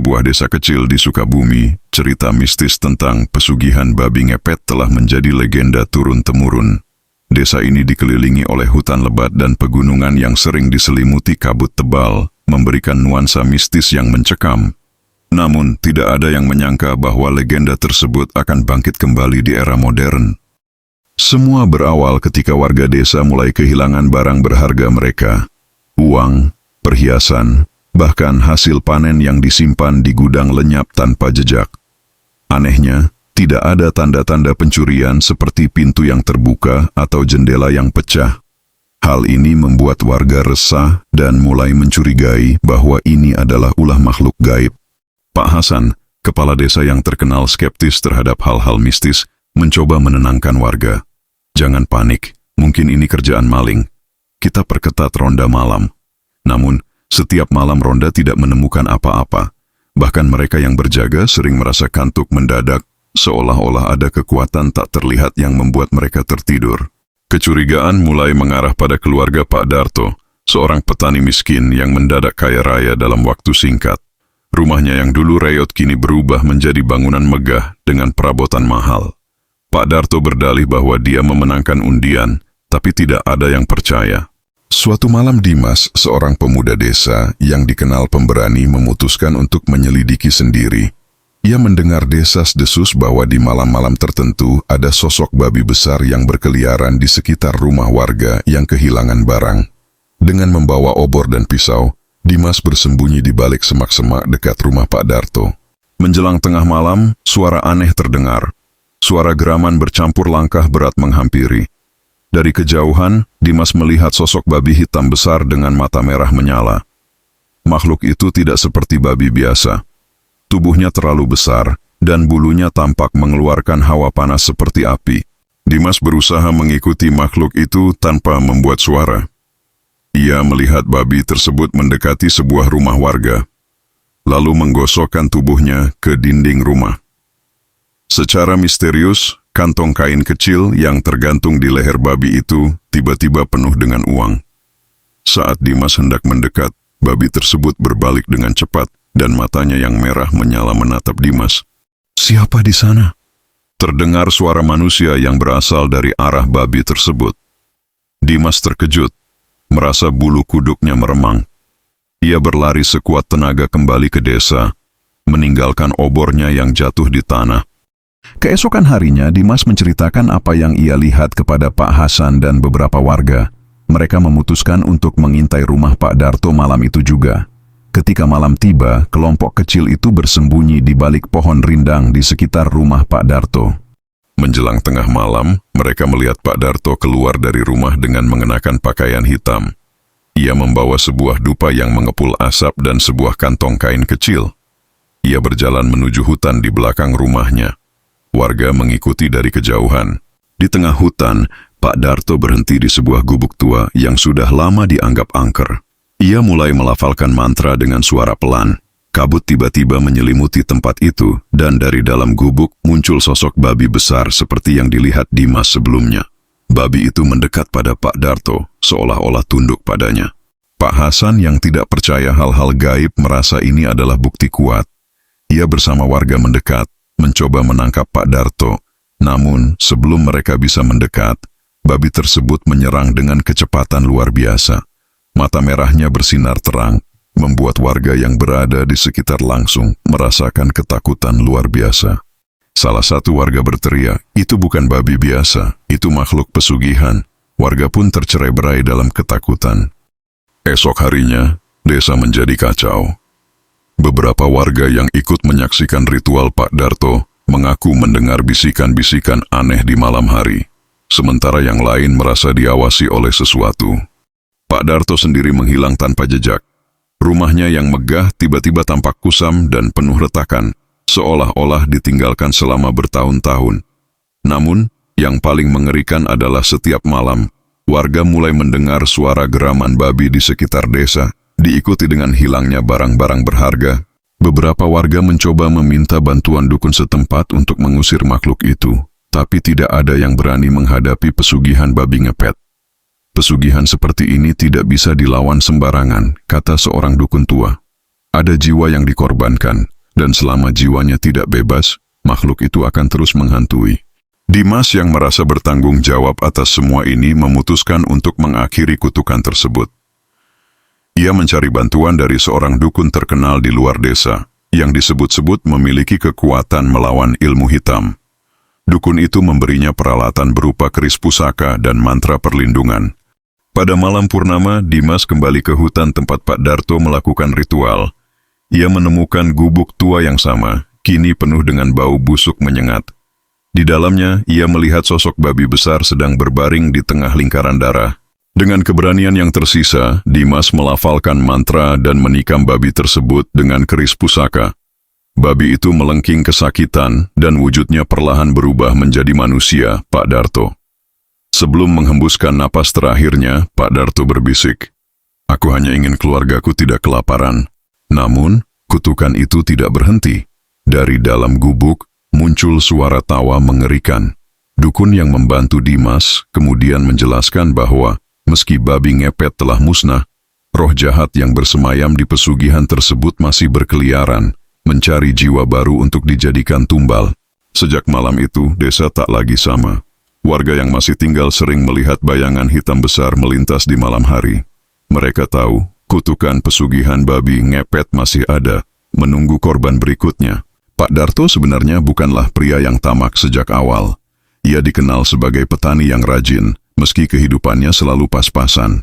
sebuah desa kecil di Sukabumi, cerita mistis tentang pesugihan babi ngepet telah menjadi legenda turun-temurun. Desa ini dikelilingi oleh hutan lebat dan pegunungan yang sering diselimuti kabut tebal, memberikan nuansa mistis yang mencekam. Namun, tidak ada yang menyangka bahwa legenda tersebut akan bangkit kembali di era modern. Semua berawal ketika warga desa mulai kehilangan barang berharga mereka. Uang, perhiasan, bahkan hasil panen yang disimpan di gudang lenyap tanpa jejak. Anehnya, tidak ada tanda-tanda pencurian seperti pintu yang terbuka atau jendela yang pecah. Hal ini membuat warga resah dan mulai mencurigai bahwa ini adalah ulah makhluk gaib. Pak Hasan, kepala desa yang terkenal skeptis terhadap hal-hal mistis, mencoba menenangkan warga. Jangan panik, mungkin ini kerjaan maling. Kita perketat ronda malam. Namun, setiap malam ronda tidak menemukan apa-apa. Bahkan mereka yang berjaga sering merasa kantuk mendadak, seolah-olah ada kekuatan tak terlihat yang membuat mereka tertidur. Kecurigaan mulai mengarah pada keluarga Pak Darto, seorang petani miskin yang mendadak kaya raya dalam waktu singkat. Rumahnya yang dulu reot kini berubah menjadi bangunan megah dengan perabotan mahal. Pak Darto berdalih bahwa dia memenangkan undian, tapi tidak ada yang percaya. Suatu malam Dimas, seorang pemuda desa yang dikenal pemberani, memutuskan untuk menyelidiki sendiri. Ia mendengar desas-desus bahwa di malam-malam tertentu ada sosok babi besar yang berkeliaran di sekitar rumah warga yang kehilangan barang. Dengan membawa obor dan pisau, Dimas bersembunyi di balik semak-semak dekat rumah Pak Darto. Menjelang tengah malam, suara aneh terdengar. Suara geraman bercampur langkah berat menghampiri. Dari kejauhan, Dimas melihat sosok babi hitam besar dengan mata merah menyala. Makhluk itu tidak seperti babi biasa. Tubuhnya terlalu besar, dan bulunya tampak mengeluarkan hawa panas seperti api. Dimas berusaha mengikuti makhluk itu tanpa membuat suara. Ia melihat babi tersebut mendekati sebuah rumah warga, lalu menggosokkan tubuhnya ke dinding rumah. Secara misterius, kantong kain kecil yang tergantung di leher babi itu tiba-tiba penuh dengan uang. Saat Dimas hendak mendekat, babi tersebut berbalik dengan cepat dan matanya yang merah menyala menatap Dimas. "Siapa di sana?" Terdengar suara manusia yang berasal dari arah babi tersebut. Dimas terkejut, merasa bulu kuduknya meremang. Ia berlari sekuat tenaga kembali ke desa, meninggalkan obornya yang jatuh di tanah. Keesokan harinya, Dimas menceritakan apa yang ia lihat kepada Pak Hasan dan beberapa warga. Mereka memutuskan untuk mengintai rumah Pak Darto malam itu juga. Ketika malam tiba, kelompok kecil itu bersembunyi di balik pohon rindang di sekitar rumah Pak Darto. Menjelang tengah malam, mereka melihat Pak Darto keluar dari rumah dengan mengenakan pakaian hitam. Ia membawa sebuah dupa yang mengepul asap dan sebuah kantong kain kecil. Ia berjalan menuju hutan di belakang rumahnya. Warga mengikuti dari kejauhan. Di tengah hutan, Pak Darto berhenti di sebuah gubuk tua yang sudah lama dianggap angker. Ia mulai melafalkan mantra dengan suara pelan. Kabut tiba-tiba menyelimuti tempat itu, dan dari dalam gubuk muncul sosok babi besar seperti yang dilihat Dimas sebelumnya. Babi itu mendekat pada Pak Darto, seolah-olah tunduk padanya. Pak Hasan yang tidak percaya hal-hal gaib merasa ini adalah bukti kuat. Ia bersama warga mendekat, mencoba menangkap Pak Darto. Namun, sebelum mereka bisa mendekat, babi tersebut menyerang dengan kecepatan luar biasa. Mata merahnya bersinar terang, membuat warga yang berada di sekitar langsung merasakan ketakutan luar biasa. Salah satu warga berteriak, "Itu bukan babi biasa, itu makhluk pesugihan." Warga pun tercerai-berai dalam ketakutan. Esok harinya, desa menjadi kacau. Beberapa warga yang ikut menyaksikan ritual Pak Darto mengaku mendengar bisikan-bisikan aneh di malam hari, sementara yang lain merasa diawasi oleh sesuatu. Pak Darto sendiri menghilang tanpa jejak. Rumahnya yang megah tiba-tiba tampak kusam dan penuh retakan, seolah-olah ditinggalkan selama bertahun-tahun. Namun, yang paling mengerikan adalah setiap malam, warga mulai mendengar suara geraman babi di sekitar desa, diikuti dengan hilangnya barang-barang berharga. Beberapa warga mencoba meminta bantuan dukun setempat untuk mengusir makhluk itu, tapi tidak ada yang berani menghadapi pesugihan babi ngepet. Pesugihan seperti ini tidak bisa dilawan sembarangan, kata seorang dukun tua. Ada jiwa yang dikorbankan, dan selama jiwanya tidak bebas, makhluk itu akan terus menghantui. Dimas yang merasa bertanggung jawab atas semua ini memutuskan untuk mengakhiri kutukan tersebut. Ia mencari bantuan dari seorang dukun terkenal di luar desa, yang disebut-sebut memiliki kekuatan melawan ilmu hitam. Dukun itu memberinya peralatan berupa keris pusaka dan mantra perlindungan. Pada malam purnama, Dimas kembali ke hutan tempat Pak Darto melakukan ritual. Ia menemukan gubuk tua yang sama, kini penuh dengan bau busuk menyengat. Di dalamnya, ia melihat sosok babi besar sedang berbaring di tengah lingkaran darah. Dengan keberanian yang tersisa, Dimas melafalkan mantra dan menikam babi tersebut dengan keris pusaka. Babi itu melengking kesakitan dan wujudnya perlahan berubah menjadi manusia, Pak Darto. Sebelum menghembuskan napas terakhirnya, Pak Darto berbisik, "Aku hanya ingin keluargaku tidak kelaparan." Namun, kutukan itu tidak berhenti. Dari dalam gubuk, muncul suara tawa mengerikan. Dukun yang membantu Dimas kemudian menjelaskan bahwa meski babi ngepet telah musnah, roh jahat yang bersemayam di pesugihan tersebut masih berkeliaran, mencari jiwa baru untuk dijadikan tumbal. Sejak malam itu, desa tak lagi sama. Warga yang masih tinggal sering melihat bayangan hitam besar melintas di malam hari. Mereka tahu, kutukan pesugihan babi ngepet masih ada, menunggu korban berikutnya. Pak Darto sebenarnya bukanlah pria yang tamak sejak awal. Ia dikenal sebagai petani yang rajin, meski kehidupannya selalu pas-pasan.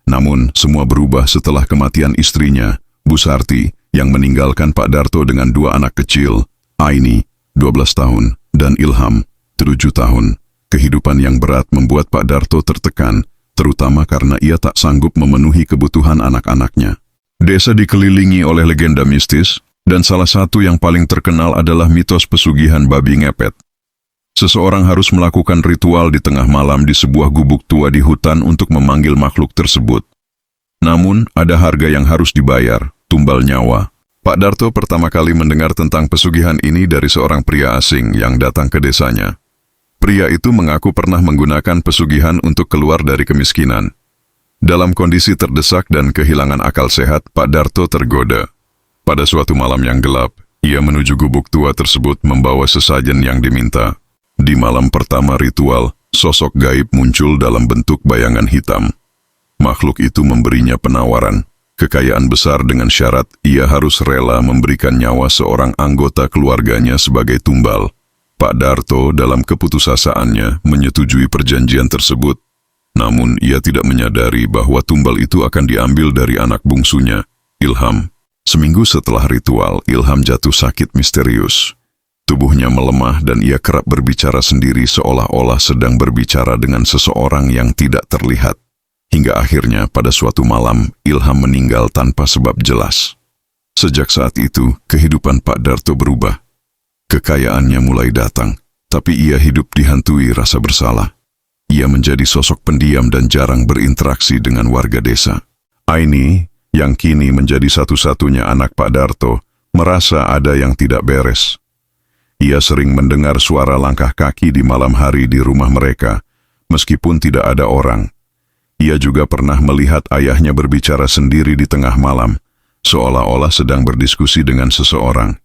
Namun, semua berubah setelah kematian istrinya, Bu Sarti, yang meninggalkan Pak Darto dengan 2 anak kecil, Aini, 12 tahun, dan Ilham, 7 tahun. Kehidupan yang berat membuat Pak Darto tertekan, terutama karena ia tak sanggup memenuhi kebutuhan anak-anaknya. Desa dikelilingi oleh legenda mistis, dan salah satu yang paling terkenal adalah mitos pesugihan babi ngepet. Seseorang harus melakukan ritual di tengah malam di sebuah gubuk tua di hutan untuk memanggil makhluk tersebut. Namun, ada harga yang harus dibayar, tumbal nyawa. Pak Darto pertama kali mendengar tentang pesugihan ini dari seorang pria asing yang datang ke desanya. Pria itu mengaku pernah menggunakan pesugihan untuk keluar dari kemiskinan. Dalam kondisi terdesak dan kehilangan akal sehat, Pak Darto tergoda. Pada suatu malam yang gelap, ia menuju gubuk tua tersebut membawa sesajen yang diminta. Di malam pertama ritual, sosok gaib muncul dalam bentuk bayangan hitam. Makhluk itu memberinya penawaran, kekayaan besar dengan syarat ia harus rela memberikan nyawa seorang anggota keluarganya sebagai tumbal. Pak Darto dalam keputusasaannya menyetujui perjanjian tersebut. Namun ia tidak menyadari bahwa tumbal itu akan diambil dari anak bungsunya, Ilham. Seminggu setelah ritual, Ilham jatuh sakit misterius. Tubuhnya melemah dan ia kerap berbicara sendiri seolah-olah sedang berbicara dengan seseorang yang tidak terlihat. Hingga akhirnya pada suatu malam, Ilham meninggal tanpa sebab jelas. Sejak saat itu, kehidupan Pak Darto berubah. Kekayaannya mulai datang, tapi ia hidup dihantui rasa bersalah. Ia menjadi sosok pendiam dan jarang berinteraksi dengan warga desa. Aini, yang kini menjadi satu-satunya anak Pak Darto, merasa ada yang tidak beres. Ia sering mendengar suara langkah kaki di malam hari di rumah mereka, meskipun tidak ada orang. Ia juga pernah melihat ayahnya berbicara sendiri di tengah malam, seolah-olah sedang berdiskusi dengan seseorang.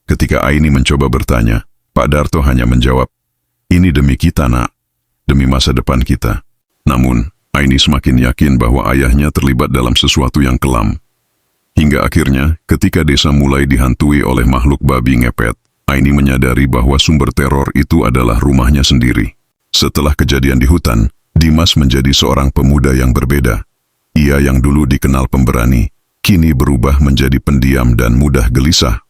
Ketika Aini mencoba bertanya, Pak Darto hanya menjawab, "Ini demi kita, nak, demi masa depan kita." Namun, Aini semakin yakin bahwa ayahnya terlibat dalam sesuatu yang kelam. Hingga akhirnya, ketika desa mulai dihantui oleh makhluk babi ngepet, Aini menyadari bahwa sumber teror itu adalah rumahnya sendiri. Setelah kejadian di hutan, Dimas menjadi seorang pemuda yang berbeda. Ia yang dulu dikenal pemberani, kini berubah menjadi pendiam dan mudah gelisah.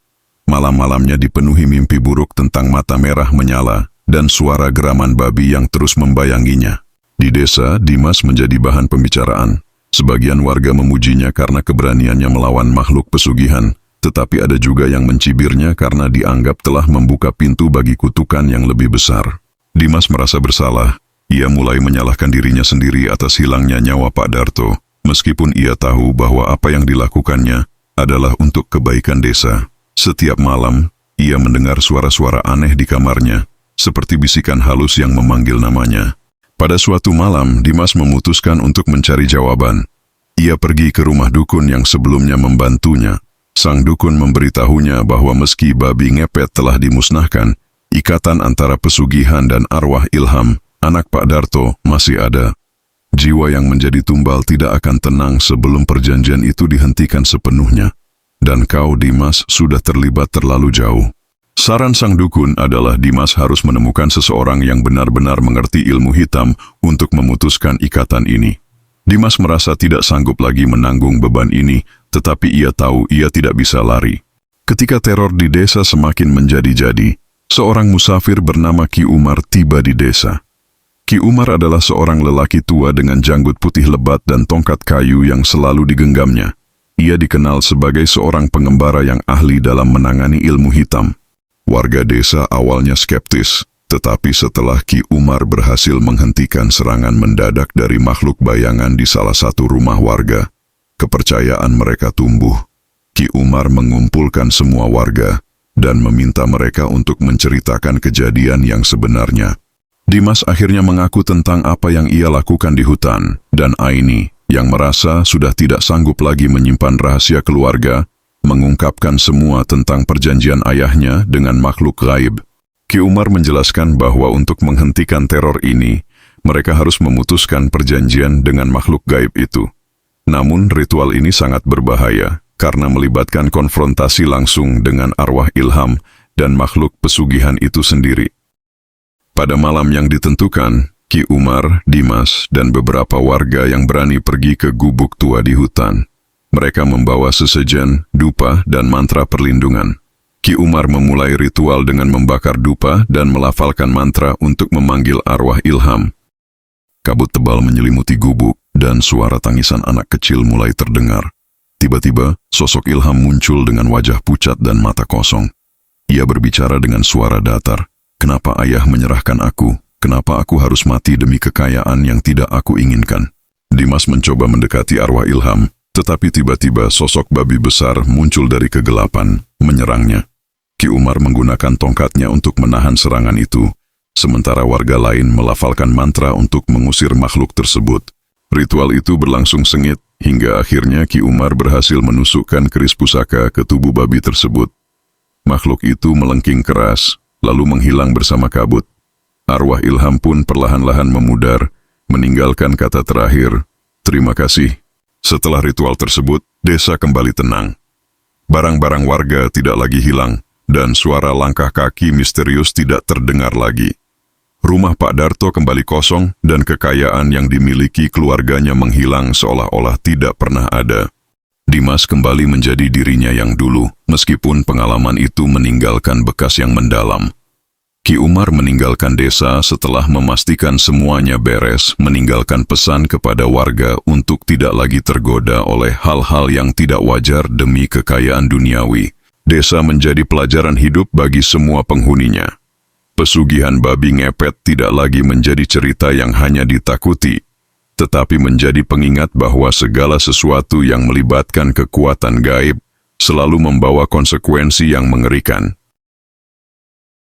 Malam-malamnya dipenuhi mimpi buruk tentang mata merah menyala dan suara geraman babi yang terus membayanginya. Di desa, Dimas menjadi bahan pembicaraan. Sebagian warga memujinya karena keberaniannya melawan makhluk pesugihan, tetapi ada juga yang mencibirnya karena dianggap telah membuka pintu bagi kutukan yang lebih besar. Dimas merasa bersalah. Ia mulai menyalahkan dirinya sendiri atas hilangnya nyawa Pak Darto, meskipun ia tahu bahwa apa yang dilakukannya adalah untuk kebaikan desa. Setiap malam, ia mendengar suara-suara aneh di kamarnya, seperti bisikan halus yang memanggil namanya. Pada suatu malam, Dimas memutuskan untuk mencari jawaban. Ia pergi ke rumah dukun yang sebelumnya membantunya. Sang dukun memberitahunya bahwa meski babi ngepet telah dimusnahkan, ikatan antara pesugihan dan arwah Ilham, anak Pak Darto, masih ada. Jiwa yang menjadi tumbal tidak akan tenang sebelum perjanjian itu dihentikan sepenuhnya. Dan kau, Dimas, sudah terlibat terlalu jauh. Saran sang dukun adalah Dimas harus menemukan seseorang yang benar-benar mengerti ilmu hitam untuk memutuskan ikatan ini. Dimas merasa tidak sanggup lagi menanggung beban ini, tetapi ia tahu ia tidak bisa lari. Ketika teror di desa semakin menjadi-jadi, seorang musafir bernama Ki Umar tiba di desa. Ki Umar adalah seorang lelaki tua dengan janggut putih lebat dan tongkat kayu yang selalu digenggamnya. Ia dikenal sebagai seorang pengembara yang ahli dalam menangani ilmu hitam. Warga desa awalnya skeptis, tetapi setelah Ki Umar berhasil menghentikan serangan mendadak dari makhluk bayangan di salah satu rumah warga, kepercayaan mereka tumbuh. Ki Umar mengumpulkan semua warga dan meminta mereka untuk menceritakan kejadian yang sebenarnya. Dimas akhirnya mengaku tentang apa yang ia lakukan di hutan, dan Aini, yang merasa sudah tidak sanggup lagi menyimpan rahasia keluarga, mengungkapkan semua tentang perjanjian ayahnya dengan makhluk gaib. Ki Umar menjelaskan bahwa untuk menghentikan teror ini, mereka harus memutuskan perjanjian dengan makhluk gaib itu. Namun ritual ini sangat berbahaya, karena melibatkan konfrontasi langsung dengan arwah Ilham dan makhluk pesugihan itu sendiri. Pada malam yang ditentukan, Ki Umar, Dimas, dan beberapa warga yang berani pergi ke gubuk tua di hutan. Mereka membawa sesajen, dupa, dan mantra perlindungan. Ki Umar memulai ritual dengan membakar dupa dan melafalkan mantra untuk memanggil arwah Ilham. Kabut tebal menyelimuti gubuk, dan suara tangisan anak kecil mulai terdengar. Tiba-tiba, sosok Ilham muncul dengan wajah pucat dan mata kosong. Ia berbicara dengan suara datar. "Kenapa ayah menyerahkan aku? Kenapa aku harus mati demi kekayaan yang tidak aku inginkan?" Dimas mencoba mendekati arwah Ilham, tetapi tiba-tiba sosok babi besar muncul dari kegelapan, menyerangnya. Ki Umar menggunakan tongkatnya untuk menahan serangan itu, sementara warga lain melafalkan mantra untuk mengusir makhluk tersebut. Ritual itu berlangsung sengit, hingga akhirnya Ki Umar berhasil menusukkan keris pusaka ke tubuh babi tersebut. Makhluk itu melengking keras, lalu menghilang bersama kabut. Arwah Ilham pun perlahan-lahan memudar, meninggalkan kata terakhir, "Terima kasih." Setelah ritual tersebut, desa kembali tenang. Barang-barang warga tidak lagi hilang, dan suara langkah kaki misterius tidak terdengar lagi. Rumah Pak Darto kembali kosong, dan kekayaan yang dimiliki keluarganya menghilang seolah-olah tidak pernah ada. Dimas kembali menjadi dirinya yang dulu, meskipun pengalaman itu meninggalkan bekas yang mendalam. Ki Umar meninggalkan desa setelah memastikan semuanya beres, meninggalkan pesan kepada warga untuk tidak lagi tergoda oleh hal-hal yang tidak wajar demi kekayaan duniawi. Desa menjadi pelajaran hidup bagi semua penghuninya. Pesugihan babi ngepet tidak lagi menjadi cerita yang hanya ditakuti, tetapi menjadi pengingat bahwa segala sesuatu yang melibatkan kekuatan gaib selalu membawa konsekuensi yang mengerikan.